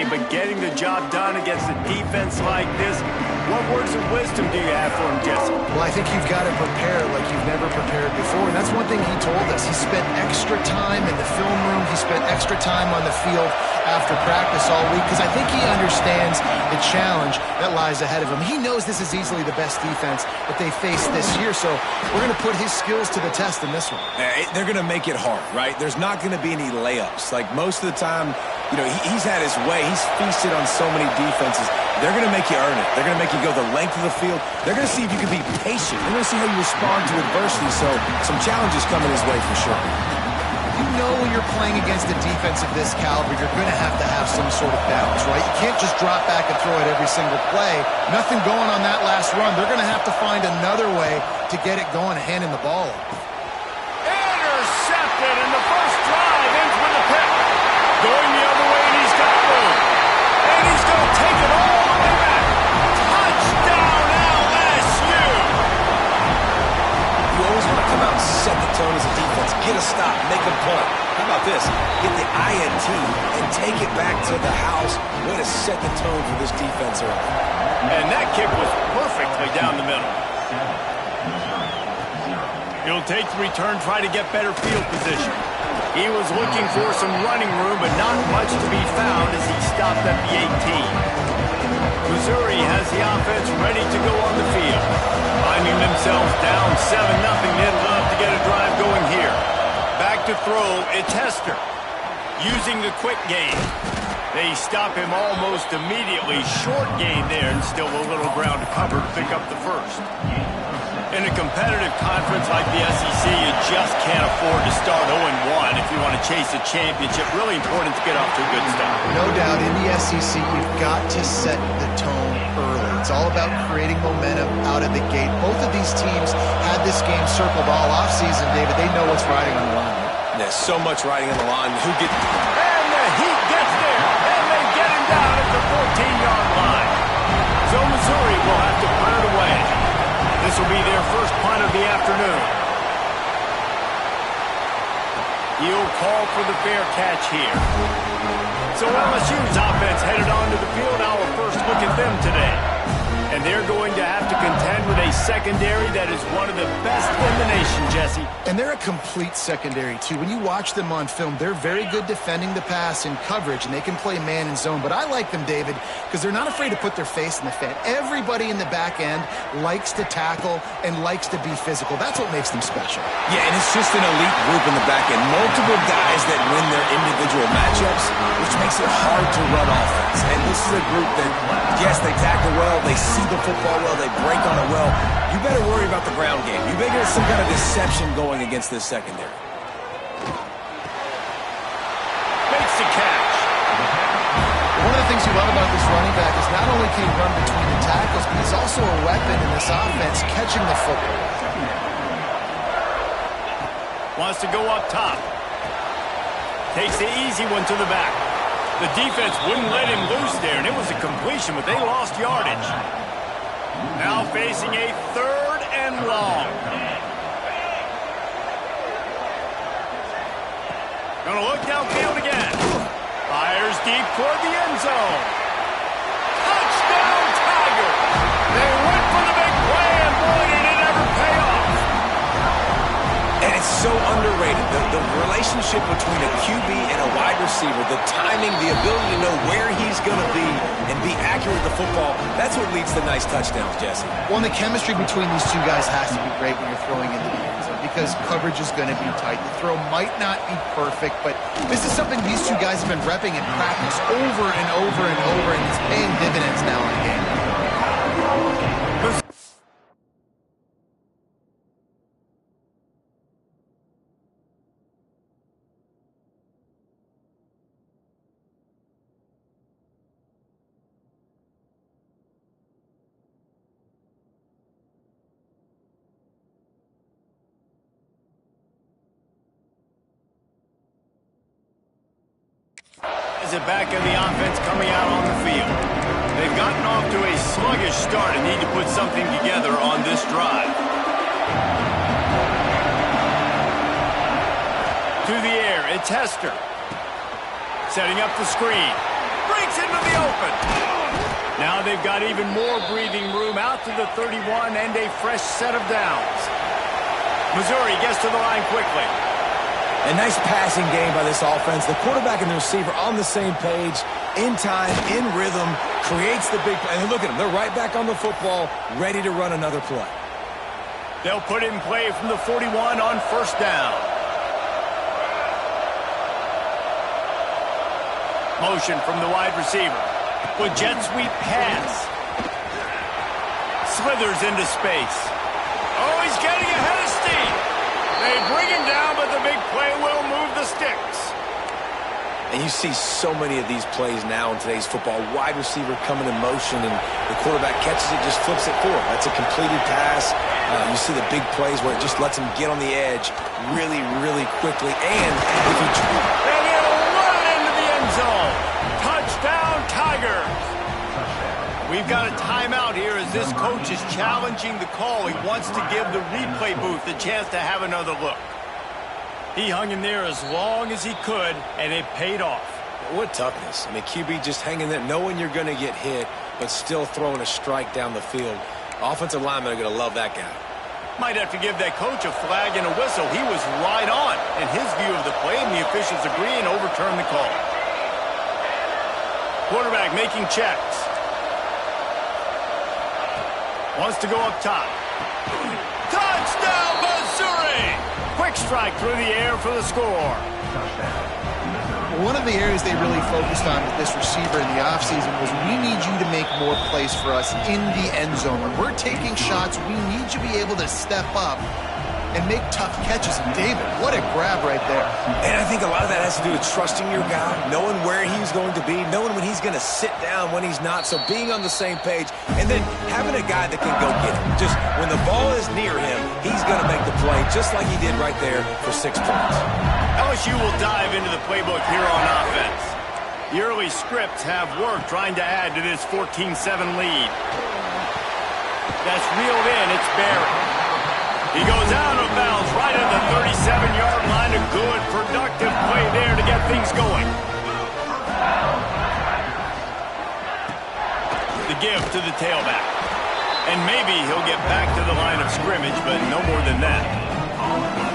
game, but getting the job done against a defense like this, what words of wisdom do you have for him, Jesse? Well, I think you've got to prepare like you've never prepared before, and that's one thing he told us. He spent extra time in the film room. He spent extra time on the field after practice all week because I think he understands the challenge that lies ahead of him. He knows this is easily the best defense that they face this year, so we're going to put his skills to the test in this one. They're going to make it hard, right? There's not going to be any layups. Like most of the time, you know, he's had his way. He's feasted on so many defenses. They're going to make you earn it. They're going to make you go the length of the field. They're going to see if you can be patient. They're going to see how you respond to adversity. So some challenges coming his way for sure. You know when you're playing against a defense of this caliber, you're going to have some sort of balance, right? You can't just drop back and throw it every single play. Nothing going on that last run. They're going to have to find another way to get it going, handing the ball off. Intercepted, and the first drive ends with a pick. Going the other way, and he's got room. And he's going to take it all the way back. Touchdown, LSU! You always want to come out and set the tone as a defense. Get a stop, make a punt. How about this? Get the INT and take it back to the house. Way to set the tone for this defense early. And that kick was perfectly down the middle. He'll take the return, try to get better field position. He was looking for some running room, but not much to be found as he stopped at the 18. Missouri has the offense ready to go on the field. Finding themselves down 7-0, they'd love to get a drive going here. Back to throw, it's Hester. Using the quick game. They stop him almost immediately. Short gain there, and still a little ground to cover to pick up the first. In a competitive conference like the SEC, you just can't afford to start 0-1 if you want to chase a championship. Really important to get off to a good start. No doubt, in the SEC, you've got to set the tone early. It's all about creating momentum out of the gate. Both of these teams had this game circled all offseason, David. They know what's riding on the line. There's so much riding on the line. And the Heat gets there, and they get him down at the 14-yard line. So Missouri will have to punt it away. This will be their first punt of the afternoon. He'll call for the fair catch here. So LSU's offense headed onto the field. Our first look at them today. And they're going to have to contend with a secondary that is one of the best in the nation, Jesse. And they're a complete secondary, too. When you watch them on film, they're very good defending the pass and coverage, and they can play man and zone. But I like them, David, because they're not afraid to put their face in the fan. Everybody in the back end likes to tackle and likes to be physical. That's what makes them special. Yeah, and it's just an elite group in the back end. Multiple guys that win their individual matchups, which makes it hard to run offense. And this is a group that, yes, they tackle well, they see the football well, they break on it well. You better worry about the ground game. You better get some kind of deception going against this secondary. Makes the catch. One of the things you love about this running back is not only can he run between the tackles, but he's also a weapon in this offense catching the football. Wants to go up top. Takes the easy one to the back. The defense wouldn't let him loose there, and it was a completion, but they lost yardage. Now facing a 3rd and long. Gonna look downfield again. Fires deep toward the end zone. Touchdown, Tigers! They went for the big play, and boy, did it ever pay off. And it's so underrated. The relationship between a QB and a wide receiver, the timing, the ability to know where he's going to be and be accurate with the football, that's what leads to nice touchdowns, Jesse. Well, and the chemistry between these two guys has to be great when you're throwing into the end zone because coverage is going to be tight. The throw might not be perfect, but this is something these two guys have been repping in practice over and over and over, and it's paying dividends now in the game. It back in the offense coming out on the field. They've gotten off to a sluggish start and need to put something together on this drive. To the air, it's Hester. Setting up the screen. Breaks gets into the open. Now they've got even more breathing room out to the 31 and a fresh set of downs. Missouri gets to the line quickly. A nice passing game by this offense. The quarterback and the receiver on the same page, in time, in rhythm, creates the big play. And look at them. They're right back on the football, ready to run another play. They'll put it in play from the 41 on first down. Motion from the wide receiver. With jet sweep pass. Slithers into space. Oh, he's getting ahead of steam. They bring him down, but the big play will move the sticks. And you see so many of these plays now in today's football. Wide receiver coming in motion, and the quarterback catches it, just flips it forward. That's a completed pass. You see the big plays where it just lets him get on the edge really, really quickly. And if he... And he'll run it into the end zone. Touchdown, Tigers. We've got a timeout here as this coach is challenging the call. He wants to give the replay booth a chance to have another look. He hung in there as long as he could, and it paid off. What toughness. I mean, QB just hanging there, knowing you're going to get hit, but still throwing a strike down the field. Offensive linemen are going to love that guy. Might have to give that coach a flag and a whistle. He was right on in his view of the play, and the officials agree and overturn the call. Quarterback making checks. Wants to go up top. Touchdown, Missouri! Quick strike through the air for the score. One of the areas they really focused on with this receiver in the offseason was we need you to make more plays for us in the end zone. When we're taking shots, we need you to be able to step up and make tough catches. And David, what a grab right there. And I think a lot of that has to do with trusting your guy, knowing where he's going to be, knowing when he's going to sit down, when he's not. So being on the same page, and then having a guy that can go get it. Just when the ball is near him, he's going to make the play, just like he did right there for 6 points. LSU will dive into the playbook here on offense. The early scripts have worked trying to add to this 14-7 lead. That's reeled in. It's Barry. He goes out of bounds right at the 37-yard line. A good, productive play there to get things going. The give to the tailback. And maybe he'll get back to the line of scrimmage, but no more than that.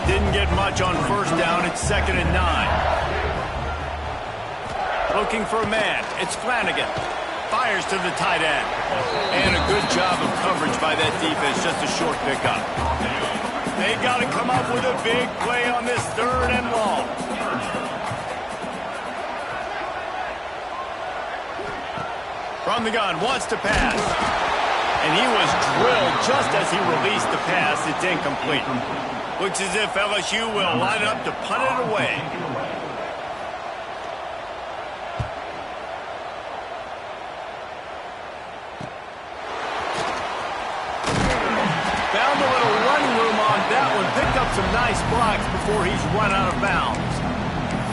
Didn't get much on first down. It's 2nd and 9. Looking for a man. It's Flanagan. Fires to the tight end. And a good job of coverage by that defense. Just a short pickup. They got to come up with a big play on this 3rd and long. From the gun, wants to pass. And he was drilled just as he released the pass. It's incomplete. Looks as if LSU will line up to punt it away. Found a little running room on that one. Picked up some nice blocks before he's run out of bounds.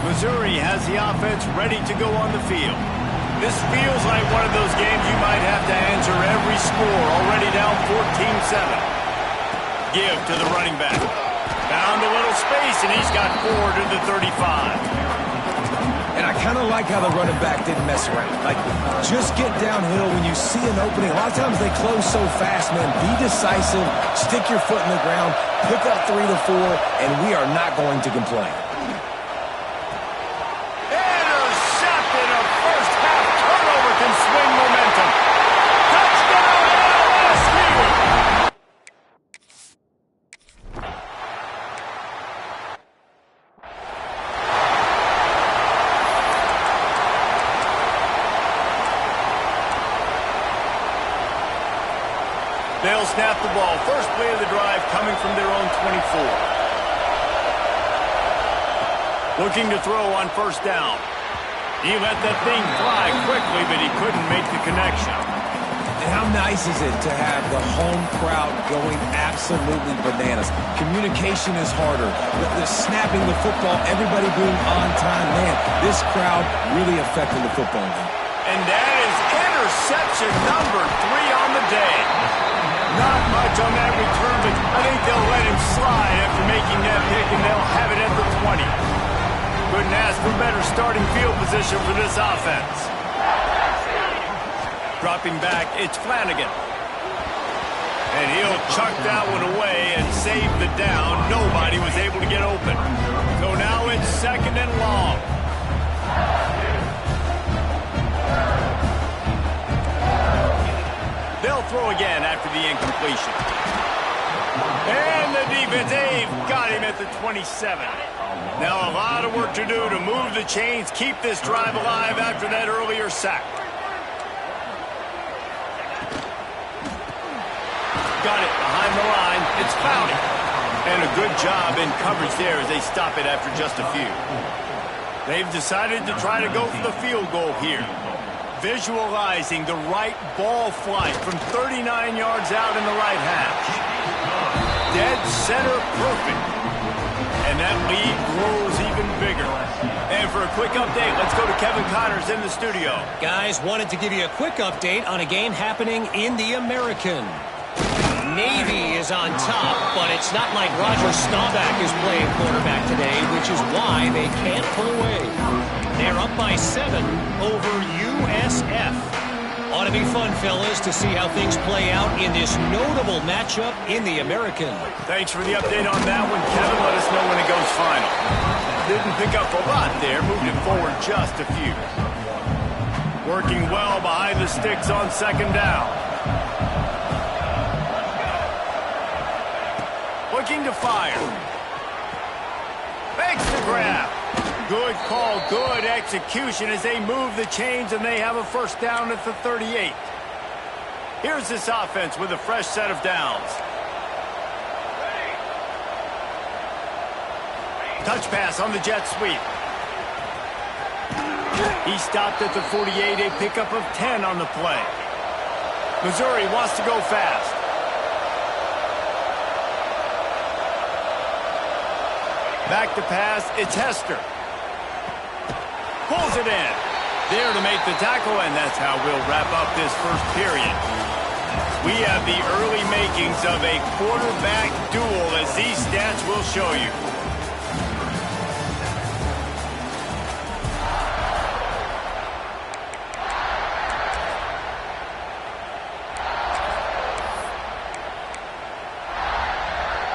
Missouri has the offense ready to go on the field. This feels like one of those games you might have to answer every score. Already down 14-7. Give to the running back. Found a little space, and he's got 4 to the 35. And I kind of like how the running back didn't mess around. Like, just get downhill when you see an opening. A lot of times they close so fast, man. Be decisive, stick your foot in the ground, pick up 3 to 4, and we are not going to complain. Intercepted. A first-half turnover can swing momentum. Touchdown, LSU! They'll snap the ball. First play of the drive coming from their own 24. Looking to throw on first down. He let that thing fly quickly, but he couldn't make the connection. And how nice is it to have the home crowd going absolutely bananas? Communication is harder. The snapping the football, everybody being on time. Man, this crowd really affecting the football game. And that is interception number 3 on the day. Not much on that return, but I think they'll let him slide after making that pick, and they'll have it at the 20. Couldn't ask for better starting field position for this offense. Dropping back, it's Flanagan. And he'll chuck that one away and save the down. Nobody was able to get open. So now it's 2nd and long. They'll throw again after the incompletion. And the defense, they've got him at the 27. Now a lot of work to do to move the chains, keep this drive alive after that earlier sack. Got it behind the line. It's Cloudy. And a good job in coverage there as they stop it after just a few. They've decided to try to go for the field goal here. Visualizing the right ball flight from 39 yards out in the right hash. Dead center perfect. And that lead grows even bigger. And for a quick update, let's go to Kevin Connors in the studio. Guys, wanted to give you a quick update on a game happening in the American. Navy is on top, but it's not like Roger Staubach is playing quarterback today, which is why they can't pull away. They're up by 7 over USF. Ought to be fun, fellas, to see how things play out in this notable matchup in the American. Thanks for the update on that one, Kevin. Let us know when it goes final. Didn't pick up a lot there, moved it forward just a few. Working well behind the sticks on 2nd down. Looking to fire. Makes the grab. Good call, good execution as they move the chains and they have a 1st down at the 38. Here's this offense with a fresh set of downs. Touch pass on the jet sweep. He stopped at the 48, a pickup of 10 on the play. Missouri wants to go fast. Back to pass, it's Hester. Pulls it in. There to make the tackle, and that's how we'll wrap up this first period. We have the early makings of a quarterback duel, as these stats will show you.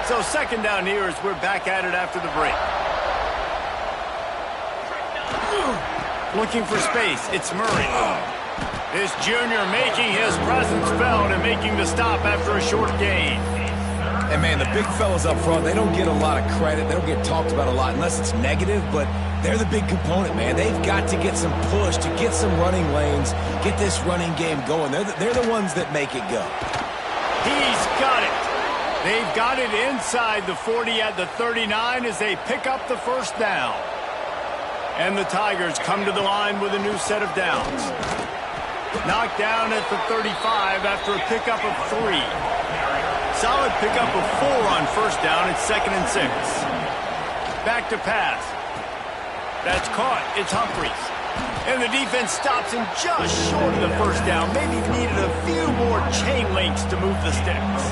So 2nd down here as we're back at it after the break. Looking for space, it's Murray. This junior making his presence felt and making the stop after a short gain. And man, the big fellas up front, they don't get a lot of credit. They don't get talked about a lot unless it's negative, but they're the big component, man. They've got to get some push, to get some running lanes, get this running game going. They're the ones that make it go. He's got it. They've got it inside the 40 at the 39 as they pick up the 1st down. And the Tigers come to the line with a new set of downs. Knocked down at the 35 after a pickup of 3. Solid pickup of 4 on 1st down. It's 2nd and 6. Back to pass. That's caught. It's Humphries. And the defense stops him just short of the 1st down. Maybe needed a few more chain links to move the sticks.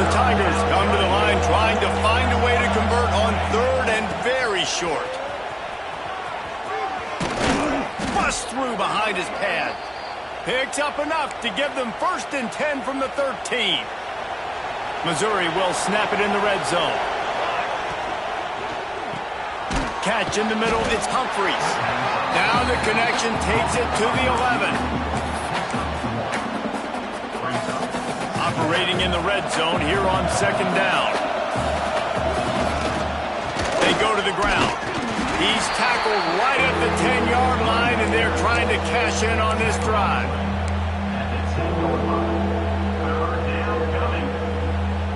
The Tigers come to the line trying to find a way to convert on 3rd and very short. Bust through behind his pad. Picks up enough to give them 1st and 10 from the 13. Missouri will snap it in the red zone. Catch in the middle, it's Humphries. Now the connection takes it to the 11. Operating in the red zone here on 2nd down. They go to the ground. He's tackled right at the 10-yard line, and they're trying to cash in on this drive.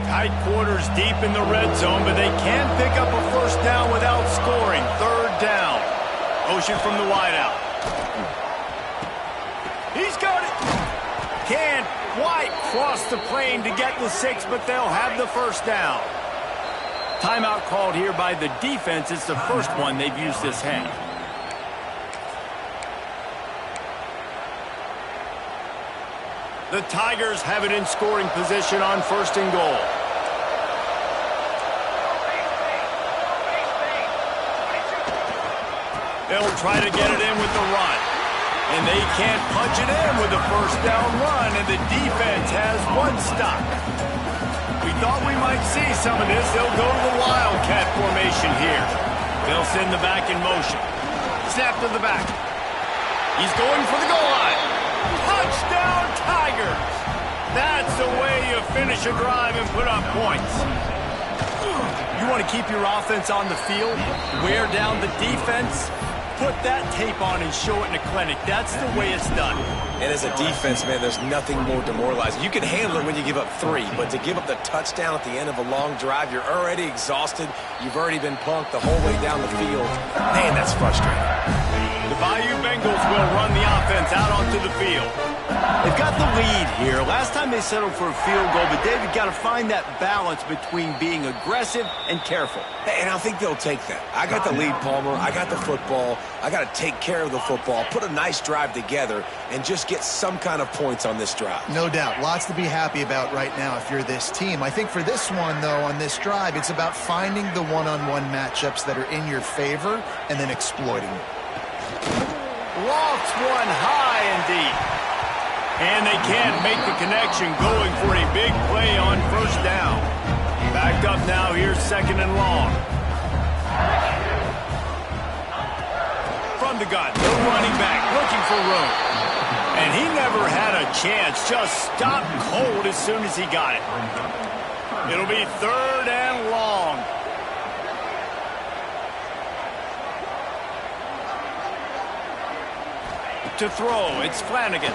Tight quarters deep in the red zone, but they can't pick up a 1st down without scoring. 3rd down. Ocean from the wideout. He's got it. Can't quite cross the plane to get the 6, but they'll have the 1st down. Timeout called here by the defense. It's the first one they've used this half. The Tigers have it in scoring position on 1st and goal. They'll try to get it in with the run. they can't punch it in with a first down run, and the defense has one stop. We thought we might see some of this. They'll go to the Wildcat formation here. They'll send the back in motion. Snap to the back. He's going for the goal line. Touchdown, Tigers! That's the way you finish a drive and put up points. You want to keep your offense on the field, wear down the defense, put that tape on and show it in a clinic. That's the way it's done. And as a defense, man, there's nothing more demoralizing. You can handle it when you give up 3, but to give up the touchdown at the end of a long drive, you're already exhausted. You've already been punked the whole way down the field. Man, that's frustrating. The Bayou Bengals will run the offense out onto the field. They've got the lead here. Last time they settled for a field goal, but David got to find that balance between being aggressive and careful. And I think they'll take that. I got the lead, Palmer. I got the football. I got to take care of the football, put a nice drive together, and just get some kind of points on this drive. No doubt. Lots to be happy about right now if you're this team. I think for this one, though, on this drive, it's about finding the one-on-one matchups that are in your favor and then exploiting them. Lofts one high and deep. And they can't make the connection, going for a big play on first down. Backed up now, here's second and long. From the gun, the running back looking for room. And he never had a chance, just stopped cold as soon as he got it. It'll be third and long. To throw, it's Flanagan.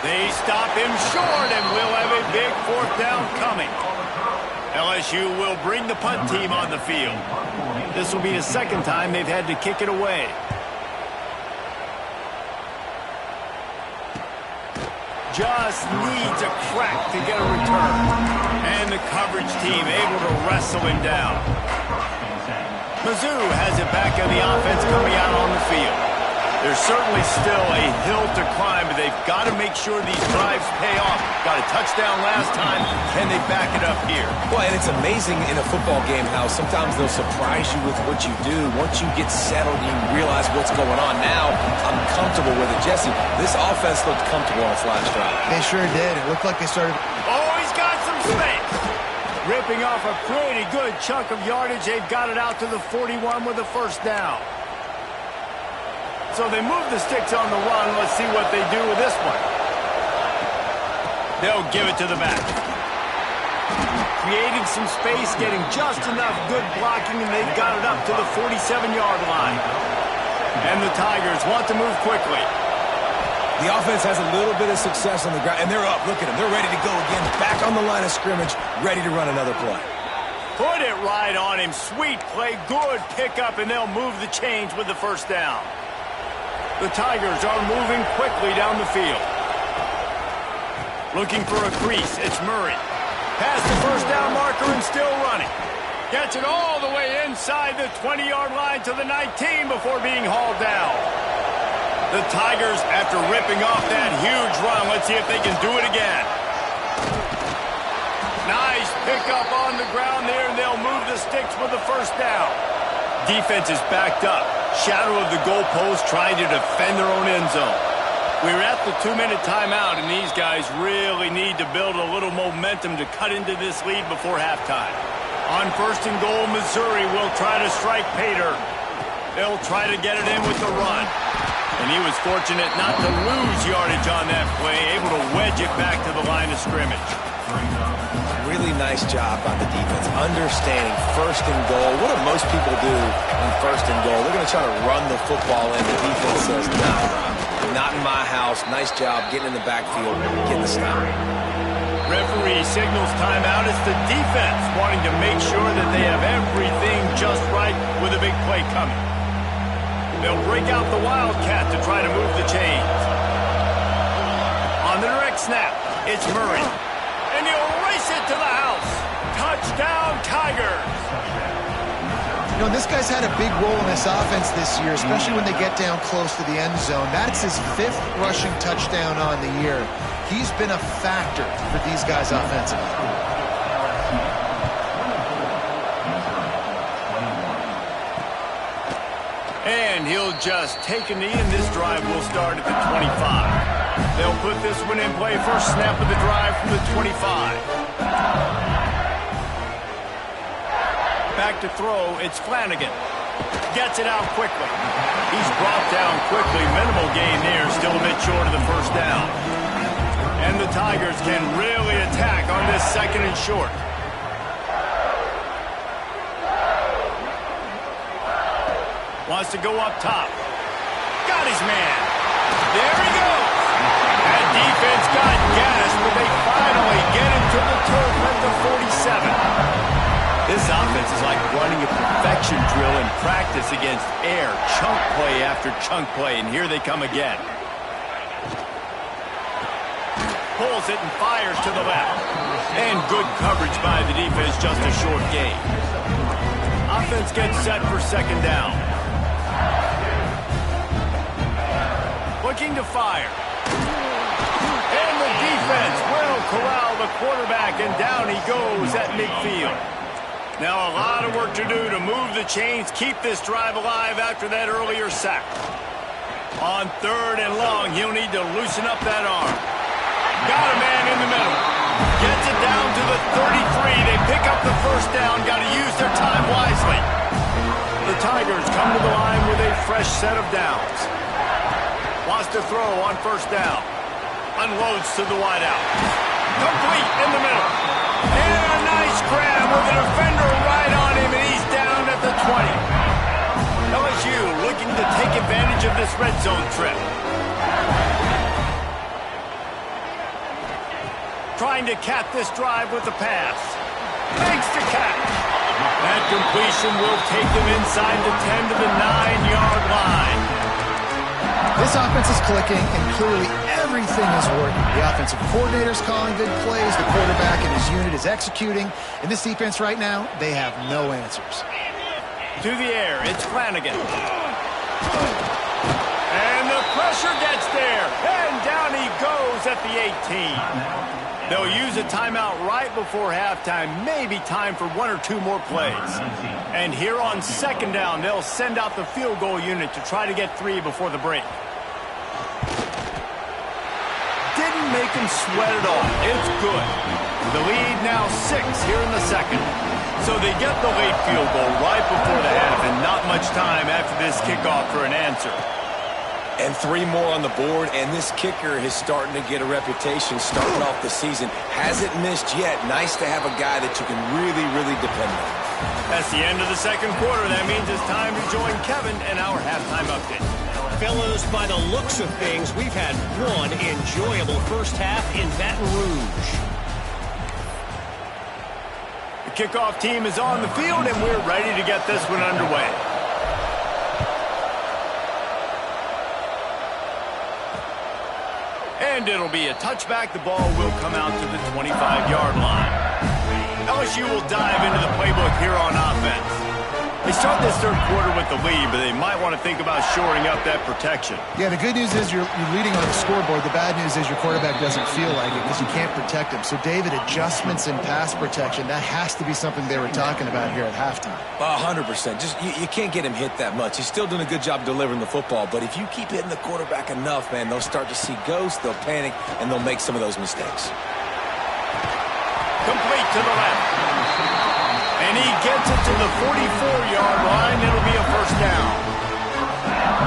They stop him short, and we'll have a big fourth down coming. LSU will bring the punt team on the field. This will be the second time they've had to kick it away. Just needs a crack to get a return. And the coverage team able to wrestle him down. Mizzou has it back on the offense coming out on the field. There's certainly still a hill to climb, but they've got to make sure these drives pay off. Got a touchdown last time. Can they back it up here? Well, and it's amazing in a football game how sometimes they'll surprise you with what you do. Once you get settled, you realize what's going on. Now, I'm comfortable with it. Jesse, this offense looked comfortable on a flash drive. They sure did. It looked like they started... Oh, he's got some space. Ripping off a pretty good chunk of yardage. They've got it out to the 41 with a first down. So they move the sticks on the run. Let's see what they do with this one. They'll give it to the back. Creating some space, getting just enough good blocking, and they've got it up to the 47-yard line. And the Tigers want to move quickly. The offense has a little bit of success on the ground, and they're up. Look at them. They're ready to go again. Back on the line of scrimmage, ready to run another play. Put it right on him. Sweet play, good pickup, and they'll move the chains with the first down. The Tigers are moving quickly down the field. Looking for a crease. It's Murray. Past the first down marker and still running. Gets it all the way inside the 20-yard line to the 19 before being hauled down. The Tigers, after ripping off that huge run, let's see if they can do it again. Nice pickup on the ground there, and they'll move the sticks with the first down. Defense is backed up. Shadow of the goalpost, trying to defend their own end zone. We're at the 2-minute timeout, and these guys really need to build a little momentum to cut into this lead before halftime. On first and goal, Missouri will try to strike Pater. They'll try to get it in with the run. And he was fortunate not to lose yardage on that play, able to wedge it back to the line of scrimmage. Really nice job by the defense, understanding first and goal. What do most people do in first and goal? They're going to try to run the football in. The defense says, nah, not in my house. Nice job getting in the backfield, getting the stop. Referee signals timeout. It's the defense wanting to make sure that they have everything just right with a big play coming. They'll break out the Wildcat to try to move the chains. On the direct snap, it's Murray. And he'll race it to the house. Touchdown, Tigers. You know, this guy's had a big role in this offense this year, especially when they get down close to the end zone. That's his 5th rushing touchdown on the year. He's been a factor for these guys offensively. And he'll just take a knee, and this drive will start at the 25. They'll put this one in play. First snap of the drive from the 25. Back to throw, it's Flanagan. Gets it out quickly. He's brought down quickly. Minimal gain there, still a bit short of the first down. And the Tigers can really attack on this second and short. Wants to go up top. Got his man. There he goes. That defense got gas, but they finally get him to the turf at the 47. This offense is like running a perfection drill in practice against air. Chunk play after chunk play, and here they come again. Pulls it and fires to the left. And good coverage by the defense, just a short gain. Offense gets set for second down. Looking to fire. And the defense will corral the quarterback, and down he goes at midfield. Now a lot of work to do to move the chains, keep this drive alive after that earlier sack. On third and long, he'll need to loosen up that arm. Got a man in the middle. Gets it down to the 33. They pick up the first down. Got to use their time wisely. The Tigers come to the line with a fresh set of downs. Wants to throw on first down. Unloads to the wideout. Complete in the middle. And a nice grab with a defender right on him, and he's down at the 20. LSU looking to take advantage of this red zone trip. Trying to cap this drive with the pass. Makes the catch. That completion will take them inside the 10 to the 9-yard line. This offense is clicking, and clearly everything is working. The offensive coordinator is calling good plays. The quarterback and his unit is executing. In this defense right now, they have no answers. To the air, it's Flanagan. And the pressure gets there. And down he goes at the 18. They'll use a timeout right before halftime. Maybe time for one or two more plays. And here on second down, they'll send out the field goal unit to try to get 3 before the break. Didn't make him sweat at all. It's good. The lead now 6 here in the second. So they get the late field goal right before the half, and not much time after this kickoff for an answer. And 3 more on the board, and this kicker is starting to get a reputation starting off the season. Hasn't missed yet. Nice to have a guy that you can really, really depend on. That's the end of the second quarter. That means it's time to join Kevin and our halftime update. Fellows, by the looks of things, we've had one enjoyable first half in Baton Rouge. The kickoff team is on the field, and we're ready to get this one underway. And it'll be a touchback. The ball will come out to the 25-yard line. LSU will dive into the playbook here on offense. They start this third quarter with the lead, but they might want to think about shoring up that protection. Yeah, the good news is you're leading on the scoreboard. The bad news is your quarterback doesn't feel like it because you can't protect him. So, David, adjustments in pass protection, that has to be something they were talking about here at halftime. 100%. Just you can't get him hit that much. He's still doing a good job delivering the football, but if you keep hitting the quarterback enough, man, they'll start to see ghosts, they'll panic, and they'll make some of those mistakes. Complete to the left. And he gets it to the 44-yard line. It'll be a first down.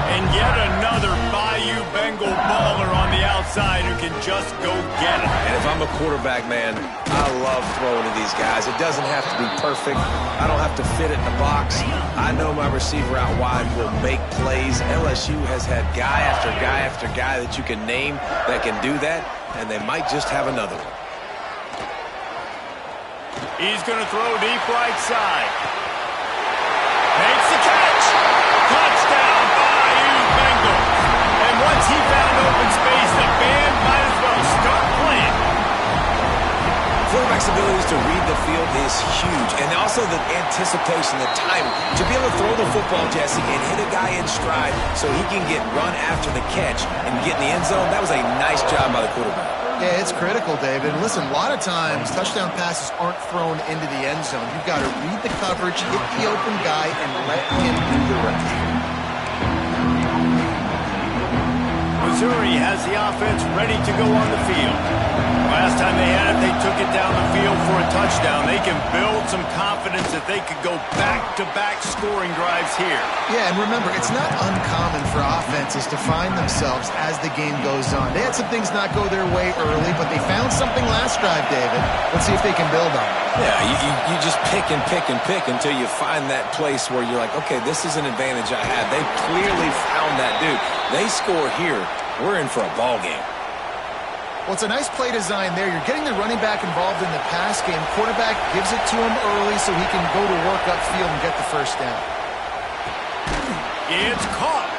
And yet another Bayou Bengal baller on the outside who can just go get it. And if I'm a quarterback, man, I love throwing to these guys. It doesn't have to be perfect. I don't have to fit it in the box. I know my receiver out wide will make plays. LSU has had guy after guy after guy that you can name that can do that, and they might just have another one. He's going to throw deep right side. Makes the catch. Touchdown, Bayou Bengals. And once he found open space, the band might as well start playing. Quarterback's abilities to read the field is huge. And also the anticipation, the timing. To be able to throw the football, Jesse, and hit a guy in stride so he can get run after the catch and get in the end zone, that was a nice job by the quarterback. Yeah, it's critical, David. Listen, a lot of times touchdown passes aren't thrown into the end zone. You've got to read the coverage, hit the open guy, and let him do the rest. Missouri has the offense ready to go on the field. Last time they had it, they took it down the field for a touchdown. They can build some confidence that they could go back-to-back scoring drives here. Yeah, and remember, it's not uncommon for offenses to find themselves as the game goes on. They had some things not go their way early, but they found something last drive, David. Let's see if they can build on it. Yeah, you just pick and pick and pick until you find that place where you're like, okay, this is an advantage I have. They clearly found that dude. They score here, we're in for a ball game. Well, it's a nice play design there. You're getting the running back involved in the pass game. Quarterback gives it to him early so he can go to work upfield and get the first down. It's caught.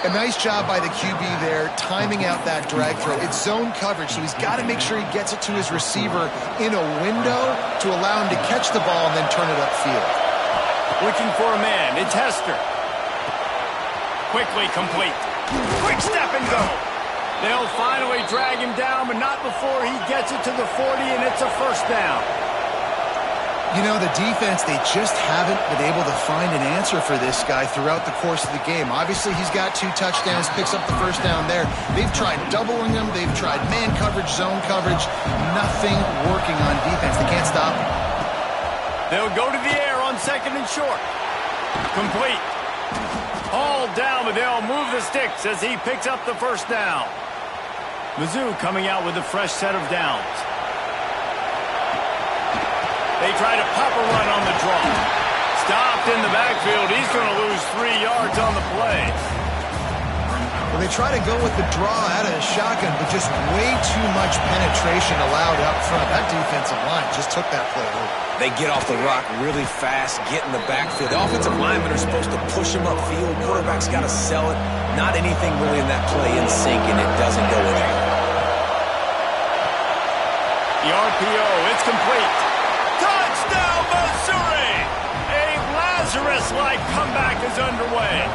A nice job by the QB there, timing out that drag throw. It's zone coverage, so he's got to make sure he gets it to his receiver in a window to allow him to catch the ball and then turn it upfield. Looking for a man. It's Hester. Quickly complete. Quick step and go. They'll finally drag him down, but not before he gets it to the 40, and it's a first down. You know, the defense, they just haven't been able to find an answer for this guy throughout the course of the game. Obviously, he's got 2 touchdowns, picks up the first down there. They've tried doubling him. They've tried man coverage, zone coverage. Nothing working on defense. They can't stop him. They'll go to the air on second and short. Complete. All down, but they'll move the sticks as he picks up the first down. Mizzou coming out with a fresh set of downs. They try to pop a run on the draw. Stopped in the backfield. He's going to lose 3 yards on the play. Well, they try to go with the draw out of the shotgun, but just way too much penetration allowed up front. That defensive line just took that play over. They get off the rock really fast, get in the backfield. The offensive linemen are supposed to push him upfield. Quarterback's got to sell it. Not anything really in that play in sync, and it doesn't go anywhere. The RPO, it's complete. Touchdown, Missouri! A Lazarus-like comeback is underway.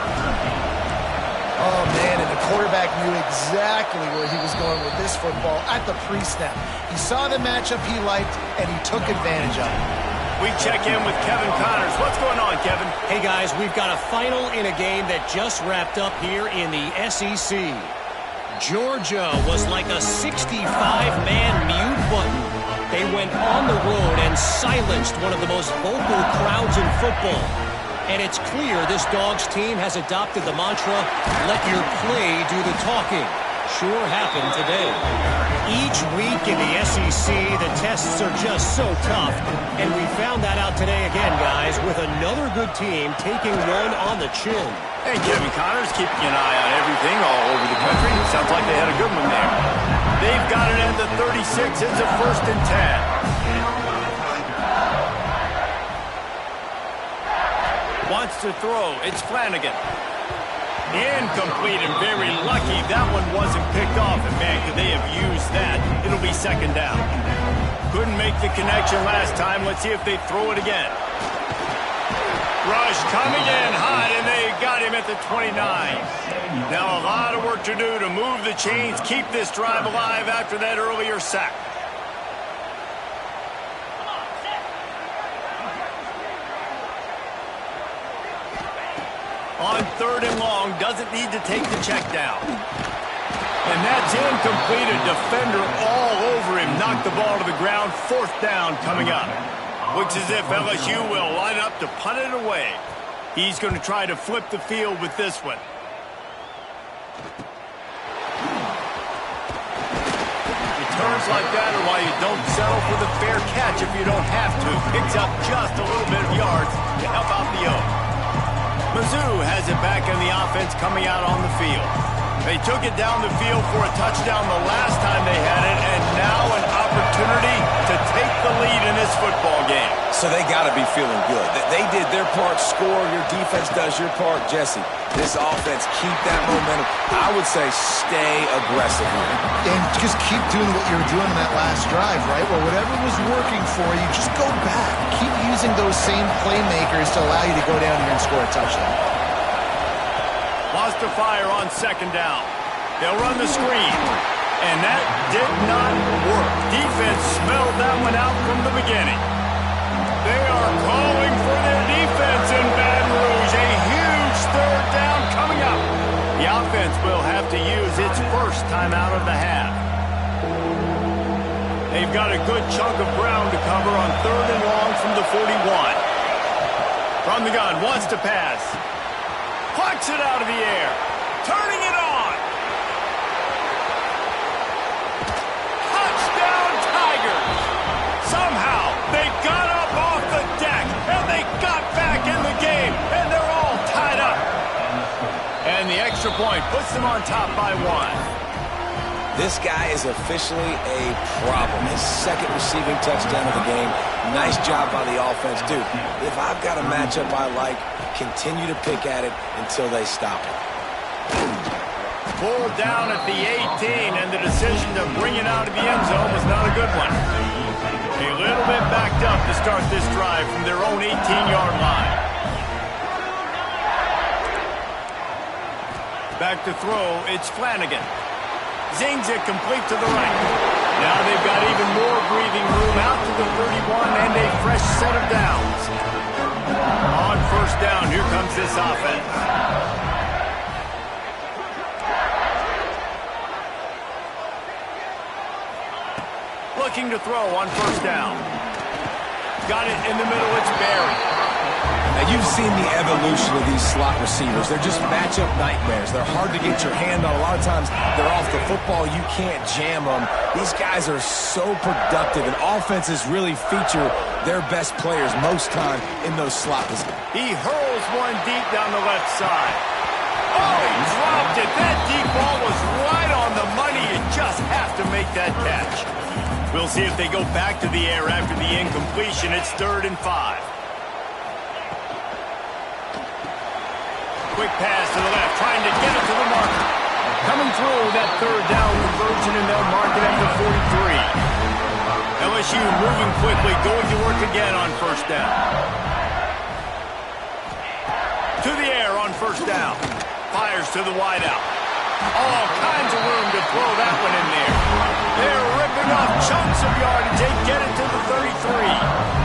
Oh, man, and the quarterback knew exactly where he was going with this football at the pre-snap. He saw the matchup he liked, and he took advantage of it. We check in with Kevin Connors. What's going on, Kevin? Hey, guys, we've got a final in a game that just wrapped up here in the SEC. Georgia was like a 65-man mute button. They went on the road and silenced one of the most vocal crowds in football. And it's clear this Dogs team has adopted the mantra, let your play do the talking. Sure happened today. Each week in the SEC, the tests are just so tough. And we found that out today again, guys, with another good team taking one on the chin. Hey, Kevin Connors keeping an eye on everything all over the country. Sounds like they had a good one there. They've got it at the 36. It's a 1st and 10. Wants to throw. It's Flanagan. Incomplete and very lucky that one wasn't picked off. And, man, could they have used that? It'll be 2nd down. Couldn't make the connection last time. Let's see if they throw it again. Rush coming in hot, and they got him at the 29. Now a lot of work to do to move the chains, keep this drive alive after that earlier sack. On 3rd and long, doesn't need to take the check down. And that's incomplete. A defender all over him. Knocked the ball to the ground. 4th down coming up. Looks as if LSU will line up to punt it away. He's going to try to flip the field with this one. Returns like that are why you don't settle for the fair catch if you don't have to. Picks up just a little bit of yards to help out the O. Mizzou has it back in the offense coming out on the field. They took it down the field for a touchdown the last time they had it, and now an opportunity to take the lead in this football game. So they got to be feeling good. They did their part, score, your defense does your part. Jesse, this offense, keep that momentum. I would say stay aggressive here. And just keep doing what you were doing in that last drive, right? Well, whatever was working for you, just go back. Keep using those same playmakers to allow you to go down here and score a touchdown. Lost to fire on 2nd down. They'll run the screen. And that did not work. Defense smelled that one out from the beginning. They are calling for their defense in Baton Rouge. A huge 3rd down coming up. The offense will will have to use its first timeout of the half. They've got a good chunk of ground to cover on 3rd and long from the 41. From the gun, wants to pass. Plucks it out of the air. Turning it on. Touchdown, Tigers. Somehow, they got up off the deck, and they got back in the game, and they're all tied up. And the extra point puts them on top by 1. This guy is officially a problem. His second receiving touchdown of the game. Nice job by the offense. Dude, if I've got a matchup I like, continue to pick at it until they stop it. Pulled down at the 18, and the decision to bring it out of the end zone was not a good one. A little bit backed up to start this drive from their own 18-yard line. Back to throw, it's Flanagan. Zings it complete to the right. Now they've got even more breathing room out to the 31 and a fresh set of downs. On 1st down, here comes this offense. Looking to throw on 1st down. Got it in the middle, it's Barry. Now, you've seen the evolution of these slot receivers. They're just matchup nightmares. They're hard to get your hand on. A lot of times, they're off the football. You can't jam them. These guys are so productive, and offenses really feature their best players most time in those slot positions. He hurls one deep down the left side. Oh, he dropped it. That deep ball was right on the money. You just have to make that catch. We'll see if they go back to the air after the incompletion. It's 3rd and 5. Quick pass to the left, trying to get it to the marker. Coming through that 3rd down conversion, and they'll mark it at the 43. LSU moving quickly, going to work again on 1st down. To the air on 1st down. Fires to the wideout. All kinds of room to throw that one in there. They're ripping off chunks of yardage. They get it to the 33.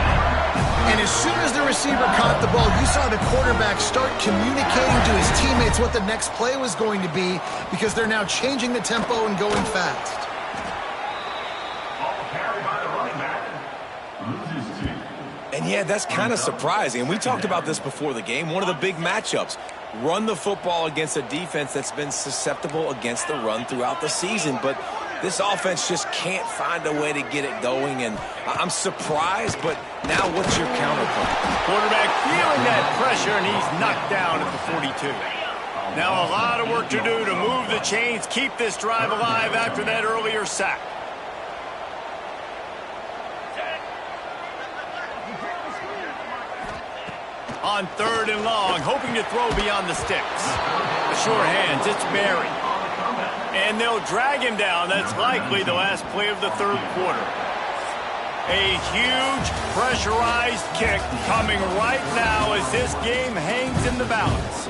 And as soon as the receiver caught the ball, you saw the quarterback start communicating to his teammates what the next play was going to be, because they're now changing the tempo and going fast. And yeah, that's kind of surprising. And we talked about this before the game. One of the big matchups. Run the football against a defense that's been susceptible against the run throughout the season. But this offense just can't find a way to get it going. And I'm surprised, but now what's your counterpoint? Quarterback feeling that pressure, and he's knocked down at the 42. Now a lot of work to do to move the chains, keep this drive alive after that earlier sack. On 3rd and long, hoping to throw beyond the sticks. The sure hands, it's Barry. And they'll drag him down. That's likely the last play of the 3rd quarter. A huge pressurized kick coming right now as this game hangs in the balance.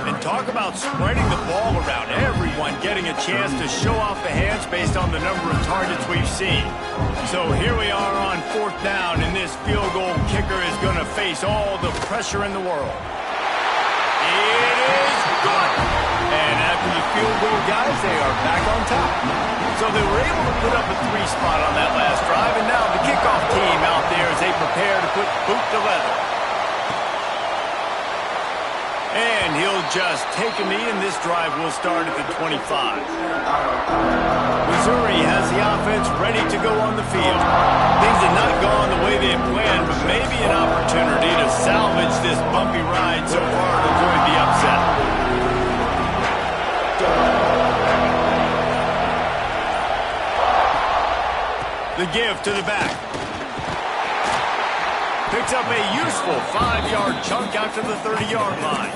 And talk about spreading the ball around. Everyone getting a chance to show off the hands based on the number of targets we've seen. So here we are on 4th down, and this field goal kicker is going to face all the pressure in the world. It is good. And after the field goal, guys, they are back on top. So they were able to put up a 3 spot on that last drive, and now the kickoff team out there as they prepare to put boot to leather. And he'll just take a knee, and this drive will start at the 25. Missouri has the offense ready to go on the field. Things have not gone the way they had planned, but maybe an opportunity to salvage this bumpy ride so far to avoid the upset. The give to the back. Picks up a useful 5-yard chunk out to the 30-yard line.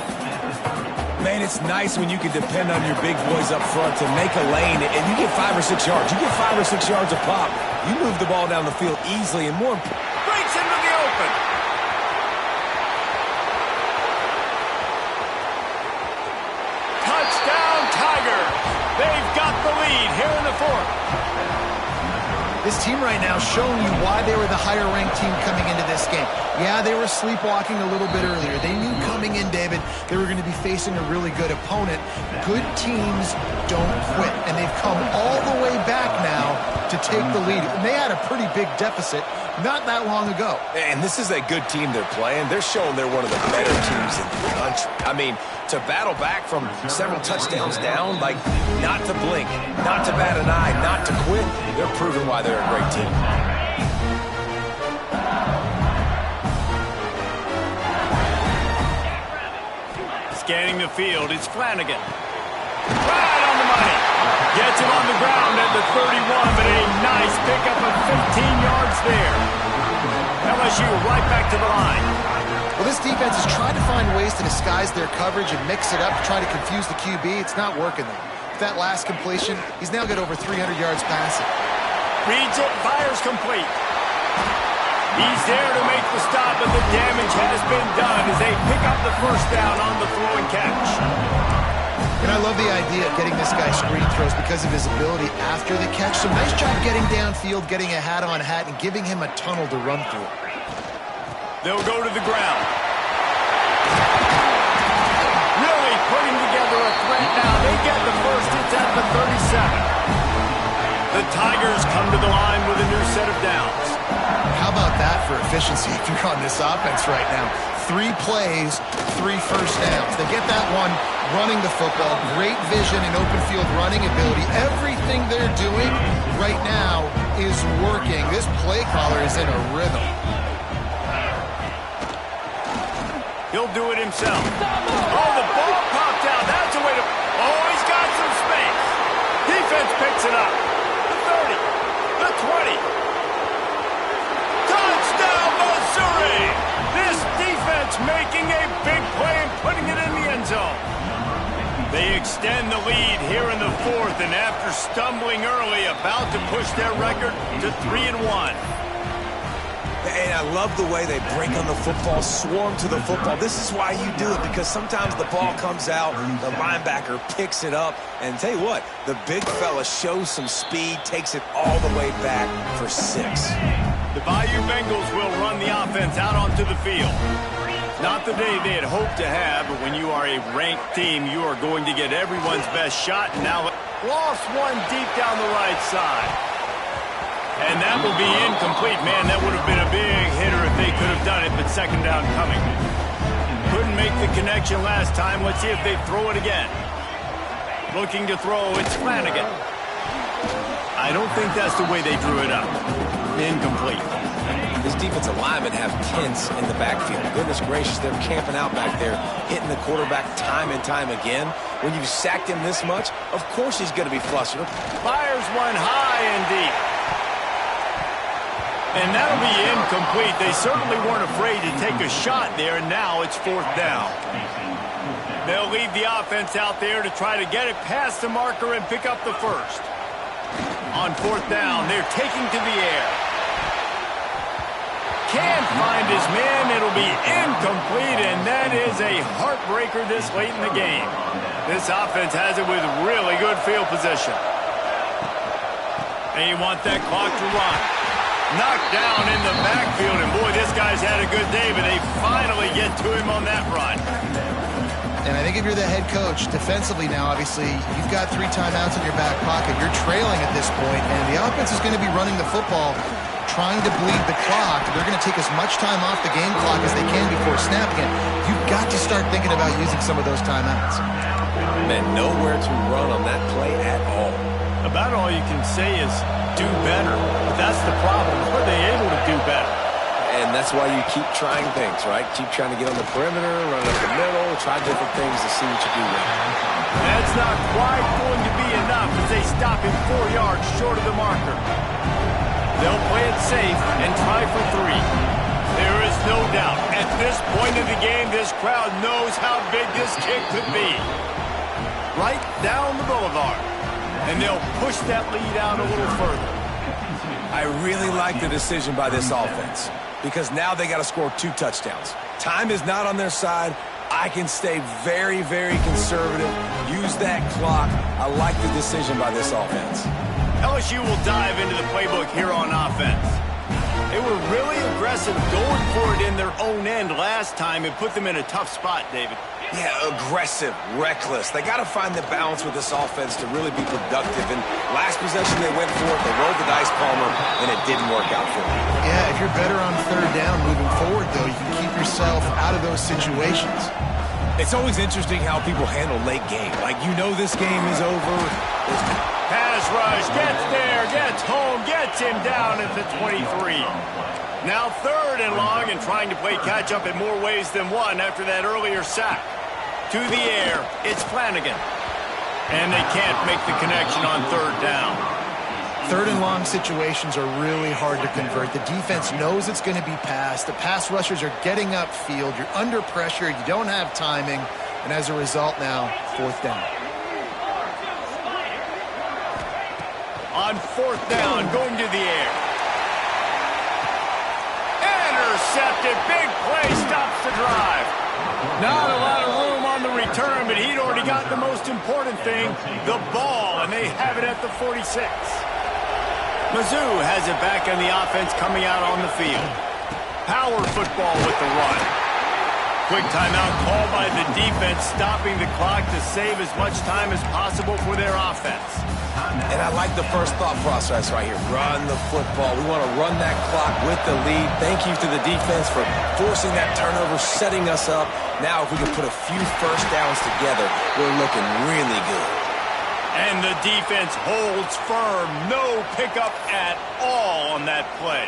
Man, it's nice when you can depend on your big boys up front to make a lane, and you get 5 or 6 yards. You get 5 or 6 yards a pop. You move the ball down the field easily and more. Breaks into the open. Touchdown, Tigers. They've got the lead here in the 4th. This team right now showing you why they were the higher-ranked team coming into this game. Yeah, they were sleepwalking a little bit earlier. They knew coming in, David, they were going to be facing a really good opponent. Good teams don't quit, and they've come all the way back now to take the lead. And they had a pretty big deficit not that long ago. And this is a good team they're playing. They're showing they're one of the better teams in the country. I mean, to battle back from several touchdowns down, like not to blink, not to bat an eye, not to quit, they're proving why they're a great team. Scanning the field, it's Flanagan. Right on the money. Gets him on the ground at the 31, but a nice pickup of 15 yards there. LSU right back to the line. Well, this defense is trying to find ways to disguise their coverage and mix it up to try to confuse the QB. It's not working, though. With that last completion, he's now got over 300 yards passing. Reads it, fires complete. He's there to make the stop, but the damage has been done as they pick up the first down on the throw and catch. And I love the idea of getting this guy screen throws because of his ability after the catch. So nice job getting downfield, getting a hat-on-hat, and giving him a tunnel to run through. They'll go to the ground. Really putting together a threat now. They get the first. It's at the 37. The Tigers come to the line with a new set of downs. How about that for efficiency if you're on this offense right now? 3 plays, 3 first downs. They get that one running the football. Great vision and open field running ability. Everything they're doing right now is working. This play caller is in a rhythm. He'll do it himself. Oh, the ball popped out. That's a way to... Oh, he's got some space. Defense picks it up. The 30. The 20. Touchdown, Missouri! This defense making a big play and putting it in the end zone. They extend the lead here in the 4th, and after stumbling early, about to push their record to 3-1. And I love the way they break on the football, swarm to the football. This is why you do it, because sometimes the ball comes out, the linebacker picks it up, and tell you what, the big fella shows some speed, takes it all the way back for 6. The Bayou Bengals will run the offense out onto the field. Not the day they had hoped to have, but when you are a ranked team, you are going to get everyone's best shot. And now lost one deep down the right side. And that will be incomplete. Man, that would have been a big hitter if they could have done it, but second down coming. Couldn't make the connection last time. Let's see if they throw it again. Looking to throw, it's Flanagan. I don't think that's the way they drew it up. Incomplete. This defensive linemen have tents in the backfield. Goodness gracious, they're camping out back there, hitting the quarterback time and time again. When you've sacked him this much, of course he's going to be flustered. Fires one high and deep. And that'll be incomplete. They certainly weren't afraid to take a shot there, and now it's 4th down. They'll leave the offense out there to try to get it past the marker and pick up the first. On 4th down, they're taking to the air. Can't find his man. It'll be incomplete, and that is a heartbreaker this late in the game. This offense has it with really good field position. And you want that clock to run. Knocked down in the backfield, and boy, this guy's had a good day, but they finally get to him on that run. And I think if you're the head coach, defensively now, obviously, you've got 3 timeouts in your back pocket. You're trailing at this point, and the offense is going to be running the football, trying to bleed the clock. They're going to take as much time off the game clock as they can before snapping it. You've got to start thinking about using some of those timeouts. Man, nowhere to run on that play at all. About all you can say is do better. But that's the problem. Are they able to do better? And that's why you keep trying things, right? Keep trying to get on the perimeter, run up the middle, try different things to see what you do with it. That's not quite going to be enough as they stop him 4 yards short of the marker. They'll play it safe and try for 3. There is no doubt. At this point in the game, this crowd knows how big this kick could be. Right down the boulevard. And they'll push that lead out a little further. I really like the decision by this offense because now they got to score 2 touchdowns. Time is not on their side. I can stay very, very conservative, use that clock. I like the decision by this offense. LSU will dive into the playbook here on offense. They were really aggressive going for it in their own end last time and put them in a tough spot, David. Yeah, aggressive, reckless. They got to find the balance with this offense to really be productive. And last possession they went for it, they rolled the dice, Palmer, and it didn't work out for them. Yeah, if you're better on third down moving forward, though, you can keep yourself out of those situations. It's always interesting how people handle late game. Like, you know this game is over. Pass rush, gets there, gets home, gets him down at the 23. Now 3rd and long and trying to play catch-up in more ways than one after that earlier sack. To the air, it's Flanagan. And they can't make the connection on 3rd down. 3rd and long situations are really hard to convert. The defense knows it's going to be passed. The pass rushers are getting upfield. You're under pressure. You don't have timing. And as a result now, 4th down. On 4th down, going to the air. Intercepted. Big play stops the drive. Not a lot of room on the return, but he'd already got the most important thing, the ball, and they have it at the 46. Mizzou has it back on the offense coming out on the field. Power football with the run. Quick timeout called by the defense, stopping the clock to save as much time as possible for their offense. And I like the first thought process right here. Run the football. We want to run that clock with the lead. Thank you to the defense for forcing that turnover, setting us up. Now, if we can put a few first downs together, we're looking really good. And the defense holds firm. No pickup at all on that play.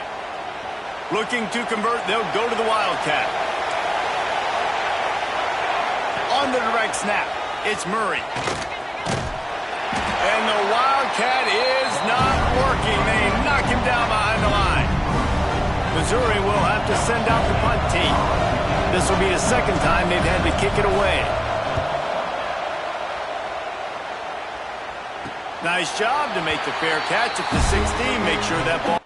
Looking to convert, they'll go to the Wildcat. On the direct snap, it's Murray. And the Wildcat is not working. They knock him down behind the line. Missouri will have to send out the punt team. This will be the 2nd time they've had to kick it away. Nice job to make the fair catch at the 16. Make sure that ball...